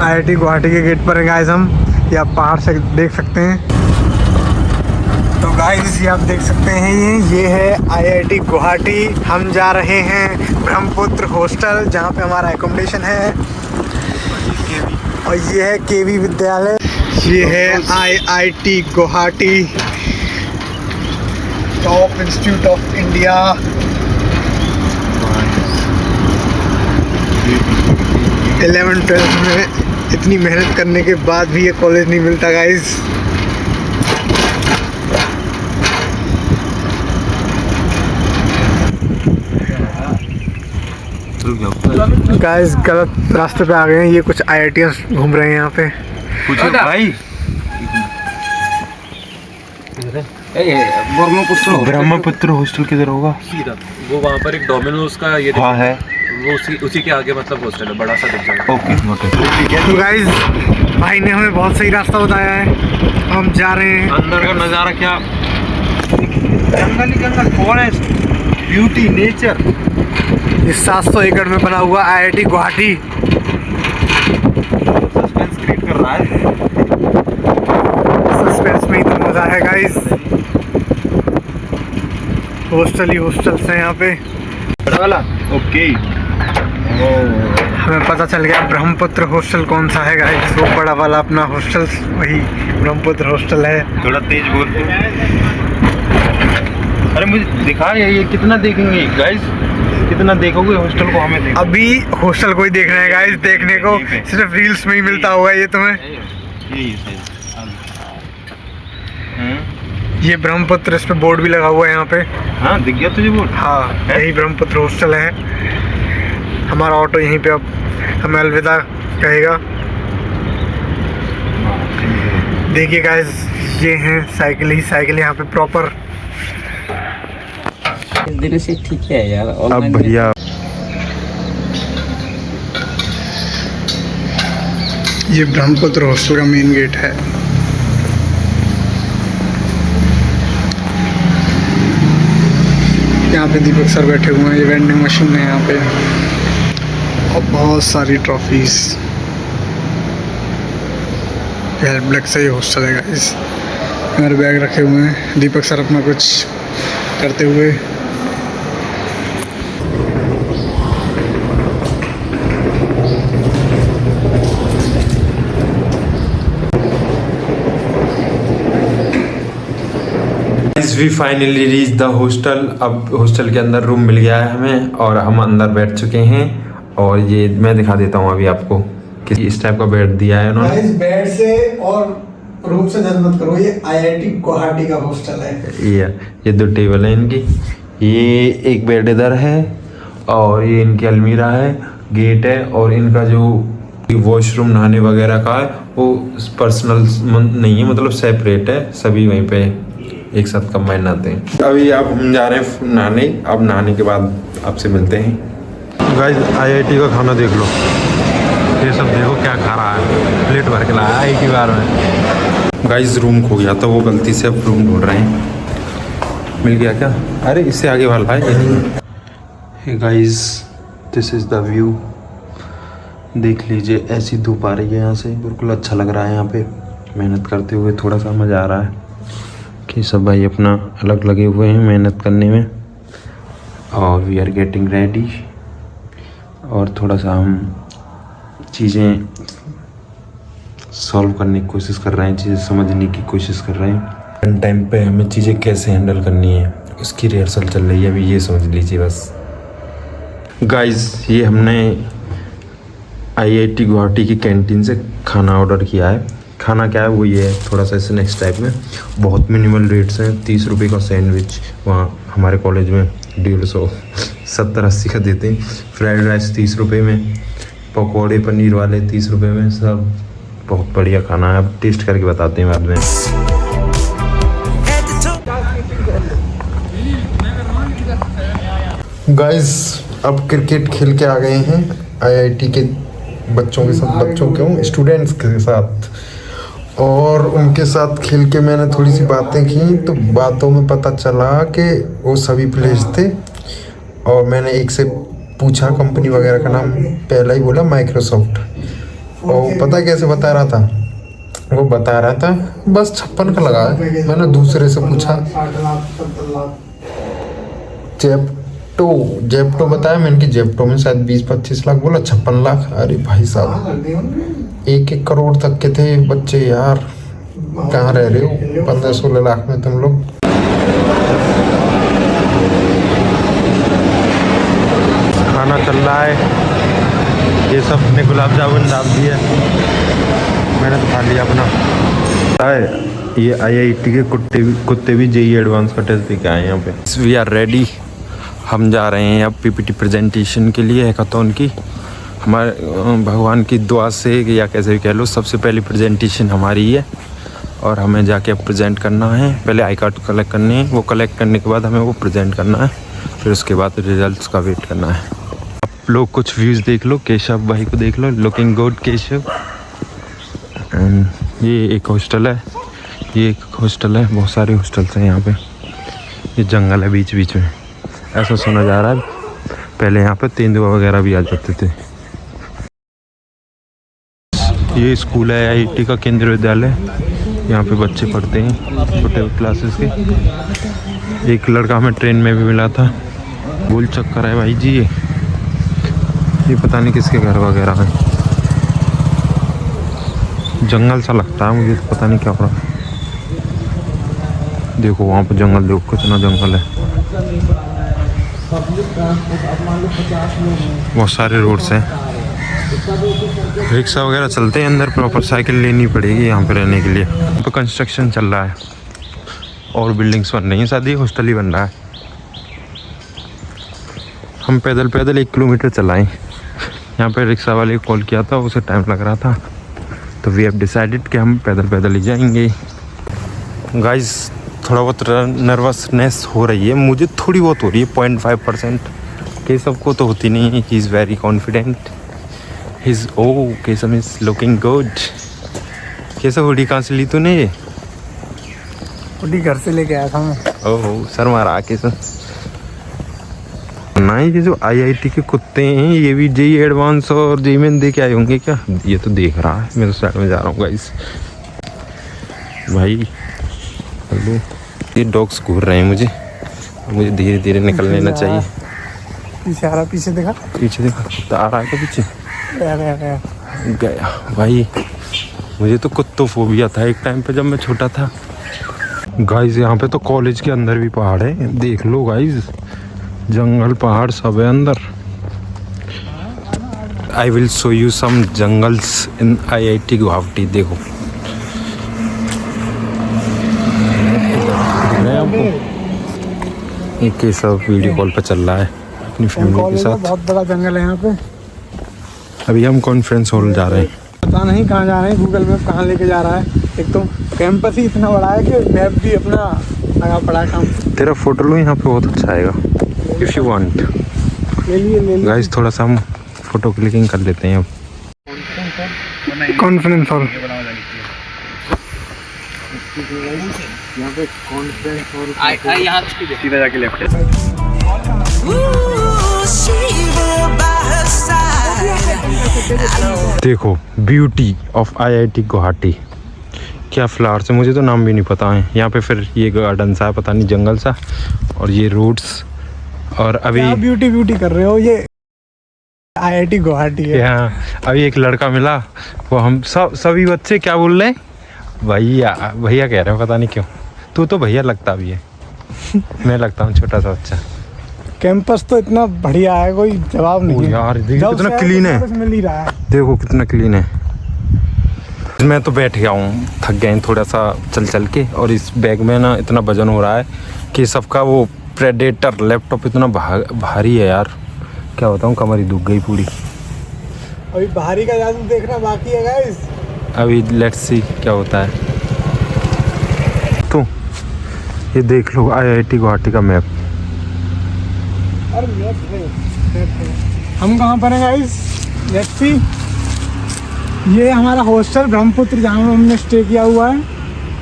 IIT Guwahati के gate पर है गाइस हम। ये आप पहाड़ से देख सकते हैं। तो गाइस ये आप देख सकते हैं ये है IIT गुवाहाटी। हम जा रहे हैं ब्रह्मपुत्र हॉस्टल जहाँ पे हमारा एकोमोडेशन है। और ये है KV विद्यालय। ये है IIT Guwahati, top institute of India. 11th-12th में इतनी मेहनत करने के बाद भी ये कॉलेज नहीं मिलता गाइस। गाइस गलत रास्ते पे आ गए हैं। ये कुछ IITians घूम रहे हैं यहाँ पे। पूछो भाई। ब्रह्मपुत्र हॉस्टल किधर होगा? वो वहाँ पर एक डोमिनोज का ये हाँ है, वो उसी के आगे मतलब हॉस्टल है, बड़ा सा दिख जाएगा। ओके ठीक है। तो गाइस भाई ने हमें बहुत सही रास्ता बताया है। हम जा रहे हैं। अंदर का नज़ारा क्या, जंगल ही जंगल, फॉरेस्ट, ब्यूटी, नेचर। इस 700 एकड़ में बना हुआ IIT गुवाहाटी सस्पेंस क्रिएट कर रहा है। सस्पेंस में ही तो मजा है गाइस। हॉस्टल ही हॉस्टल्स हैं यहाँ पे। बड़ा वाला ओके। हमें पता चल गया ब्रह्मपुत्र हॉस्टल कौन सा है गाइस। वो बड़ा वाला अपना हॉस्टल वही ब्रह्मपुत्र हॉस्टल है। थोड़ा तेज बोल। अरे मुझे दिखा ये कितना देखेंगे गाइस, कितना देखोगे हॉस्टल को? हमें देखो। अभी हॉस्टल को ही देख रहे हैं गाइस। देखने को सिर्फ रील्स में ही मिलता होगा ये तुम्हें। ये ब्रह्मपुत्र, इस पे बोर्ड भी लगा हुआ है यहाँ पे। हाँ दिख गया तुझे बोर्ड? हाँ यही ब्रह्मपुत्र हॉस्टल है। हमारा ऑटो यहीं पे अब हमें अलविदा कहेगा। देखिए गाइस ये हैं साइकिल ही साइकिल यहाँ पे प्रॉपर। इस दिन से ठीक है यार। अब भैया ये ब्रह्मपुत्र हॉस्टल का मेन गेट है। यहाँ पे दीपक सर बैठे हुए हैं। ये वेंडिंग मशीन है यहाँ पे और बहुत सारी ट्रॉफीज। हेल्प ब्लैक से ही हॉस्टल है गाइस। मेरे बैग रखे हुए हैं। दीपक सर अपना कुछ करते हुए। We finally reach the hostel. अब हॉस्टल के अंदर रूम मिल गया है हमें और हम अंदर बैठ चुके हैं। और ये मैं दिखा देता हूँ अभी आपको कि इस टाइप का बेड दिया है उन्होंने। इस बेड से और रूम से जज मत करो, ये IIT गुवाहाटी का हॉस्टल है। ये 2 टेबल है इनकी। ये एक बेड इधर है और ये इनकी अलमीरा है, गेट है। और इनका जो वॉशरूम नहाने वगैरह का है वो पर्सनल नहीं है, मतलब सेपरेट है। सभी वहीं पे एक साथ कंबाइन आते हैं। अभी आप हम जा रहे हैं नहाने। अब नहाने के बाद आपसे मिलते हैं। गाइस IIT का खाना देख लो। ये सब देखो क्या खा रहा है, प्लेट भर के लाया एक ही बार में। गाइस रूम खो गया था, वो गलती से अब रूम ढूंढ रहे हैं। मिल गया क्या? अरे इससे आगे वाला है ये नहीं। Hey guys this is the view. देख लीजिए ऐसी धूप आ रही है यहाँ से, बिल्कुल अच्छा लग रहा है यहाँ पे। मेहनत करते हुए थोड़ा सा मज़ा आ रहा है कि सब भाई अपना अलग लगे हुए हैं मेहनत करने में। और वी आर गेटिंग रेडी। और थोड़ा सा हम चीज़ें सॉल्व करने की कोशिश कर रहे हैं, चीज़ें समझने की कोशिश कर रहे हैं। टाइम पे हमें चीज़ें कैसे हैंडल करनी है उसकी रिहर्सल चल रही है अभी, ये समझ लीजिए बस। गाइस ये हमने IIT गुवाहाटी की कैंटीन से खाना ऑर्डर किया है। खाना क्या है वो ये है, थोड़ा सा स्नैक्स टाइप में। बहुत मिनिमल रेट्स हैं। 30 रुपये का सैंडविच, वहाँ हमारे कॉलेज में 150 70-80 का देते हैं। फ्राइड राइस 30 रुपये में, पकौड़े पनीर वाले 30 रुपये में। सब बहुत बढ़िया खाना है। अब टेस्ट करके बताते हैं बाद में। गाइस अब क्रिकेट खेल के आ गए हैं IIT के बच्चों के साथ, बच्चों क्यों स्टूडेंट्स के साथ। और उनके साथ खेल के मैंने थोड़ी सी बातें की तो बातों में पता चला कि वो सभी प्लेयर्स थे। और मैंने एक से पूछा कंपनी वगैरह का नाम, पहला ही बोला माइक्रोसॉफ्ट। और पता कैसे बता रहा था, वो बता रहा था बस 56 का लगा है। मैंने दूसरे से पूछा जेप्टो बताया मैंने कि जेप्टो में शायद 20-25 लाख, बोला 56 लाख। अरे भाई साहब 1-1 करोड़ तक के थे बच्चे यार, कहाँ रह रहे हो 15-16 लाख में तुम लोग। खाना चल रहा है, ये सब ने गुलाब जामुन डाल दिया, मैंने तो खा लिया अपना। ये IIT के कुत्ते भी JEE एडवांस का टेस्ट दे के आए यहाँ पे। वी आर रेडी, हम जा रहे हैं अब PPT प्रेजेंटेशन के लिए हैकाथॉन की। हमारे भगवान की दुआ से या कैसे भी कह लो, सबसे पहली प्रेजेंटेशन हमारी है और हमें जाके अब प्रेजेंट करना है। पहले आई कार्ड कलेक्ट करने हैं, वो कलेक्ट करने के बाद हमें वो प्रेजेंट करना है, फिर उसके बाद रिजल्ट्स का वेट करना है। आप लोग कुछ व्यूज़ देख लो, केशव भाई को देख लो, लुकिंग गुड केशव। एंड ये एक हॉस्टल है, ये एक हॉस्टल है, बहुत सारे हॉस्टल्स हैं यहाँ पे। ये जंगल है बीच बीच में, ऐसा सुना जा रहा है पहले यहाँ पे तेंदुआ वगैरह भी आ जाते थे। ये स्कूल है IIT का केंद्रीय विद्यालय, यहाँ पे बच्चे पढ़ते हैं छोटे क्लासेस के। एक लड़का हमें ट्रेन में भी मिला था, गोल चक्कर है भाई जी। ये पता नहीं किसके घर वगैरह है, जंगल सा लगता है मुझे, तो पता नहीं क्या हो रहा है। देखो वहाँ पे जंगल, देखो कितना जंगल है, बहुत सारे रोड्स हैं, रिक्शा वगैरह चलते हैं अंदर। प्रॉपर साइकिल लेनी पड़ेगी यहाँ पे रहने के लिए। तो कंस्ट्रक्शन चल रहा है और बिल्डिंग्स बन रही हैं, शायद ये हॉस्टल ही बन रहा है। हम पैदल पैदल 1 किलोमीटर चलाएं। यहाँ पे रिक्शा वाले को कॉल किया था, उसे टाइम लग रहा था, तो वी हैव डिसाइडेड कि हम पैदल पैदल ही जाएंगे। गाइस थोड़ा बहुत नर्वसनेस हो रही है, मुझे थोड़ी बहुत हो रही है, 0.5%। केशव को तो होती नहीं है, he is very confident. Keshav is looking good. Keshav hoodie कहाँ से ली तूने? ये हुडी घर से लेके आया था मैं। ओहो सर मारा केशव। ना ये जो IIT के कुत्ते हैं, ये भी JEE एडवांस और JEE मेन दे के आए होंगे क्या? ये तो देख रहा है, मैं तो साइड में जा रहा हूँ गाइस। भाई हेलो, ये डॉग्स घूर रहे हैं मुझे धीरे धीरे निकल लेना चाहिए। पीछे आ रहा, पीछे देखा, पीछे देखा कुत्ता आ रहा है क्या पीछे? गया भाई। मुझे तो कुत्तों फोबिया था एक टाइम पे जब मैं छोटा था। गाइस यहाँ पे तो कॉलेज के अंदर भी पहाड़ है, देख लो गाइस, जंगल पहाड़ सब है अंदर। I will show you some jungles in IIT Guwahati. देखो एक सब वीडियो कॉल पे चल रहा है अपनी फैमिली के साथ। बहुत बड़ा जंगल है यहाँ पे। अभी हम कॉन्फ्रेंस हॉल जा रहे हैं, पता नहीं कहाँ जा रहे हैं, गूगल मैप कहाँ लेके जा रहा है। एक तो कैंपस ही इतना बड़ा है कि मैप भी अपना लगा पड़ा है काम। तेरा फोटो लो यहाँ पे, बहुत अच्छा आएगा। इफ़ यू वांट ले लिए गाइस, थोड़ा सा हम फोटो क्लिकिंग कर लेते हैं अब। कॉन्फ्रेंस हॉल यहाँ सीधा जाके लेफ्ट है। देखो ब्यूटी ऑफ IIT गुवाहाटी, क्या फ्लावर्स है, मुझे तो नाम भी नहीं पता है। यहाँ पे फिर ये गार्डन सा है, पता नहीं जंगल सा, और ये रोड्स। और अभी ब्यूटी कर रहे हो, ये IIT गुवाहाटी है। यहाँ अभी एक लड़का मिला, वो हम सभी बच्चे क्या बोल रहे हैं, भैया भैया कह रहे हैं, पता नहीं क्यों। तू तो भैया लगता भी है। मैं लगता हूँ छोटा सा बच्चा। कैंपस तो इतना बढ़िया है, कोई जवाब नहीं यार देखो कितना क्लीन है, मिल ही रहा है। देखो कितना क्लीन है। मैं तो बैठ गया हूँ, थक गए थोड़ा सा चल चल के, और इस बैग में ना इतना वजन हो रहा है कि सबका वो प्रेडेटर लैपटॉप इतना भारी है यार, क्या बताऊँ, कमर ही दुख गई पूरी। अभी भारी का जादू देखना बाकी है गाइस। अभी लेट्स सी क्या होता है। तो ये देख लो IIT गुवाहाटी का मैप। अरे मैप है। हम कहाँ पर हैं गाइस? Let's see. ये हमारा हॉस्टल ब्रह्मपुत्र, जहाँ हमने स्टे किया हुआ है,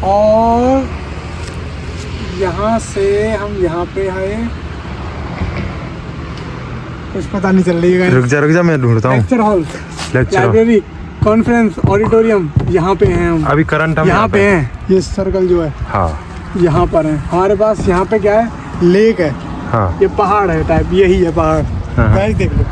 और यहाँ से हम यहाँ पे हैं। कुछ पता नहीं चल रही है। रुक जा मैं ढूंढता हूँ। Lecture hall, lecture library. Conference auditorium यहाँ पे हैं हम। अभी करंट हम यहाँ पे हैं, ये सर्कल जो है हाँ यहाँ पर है हमारे पास। यहाँ पे क्या है, लेक है, हाँ ये पहाड़ है टाइप, यही है पहाड़। हाँ। गाइस देख लो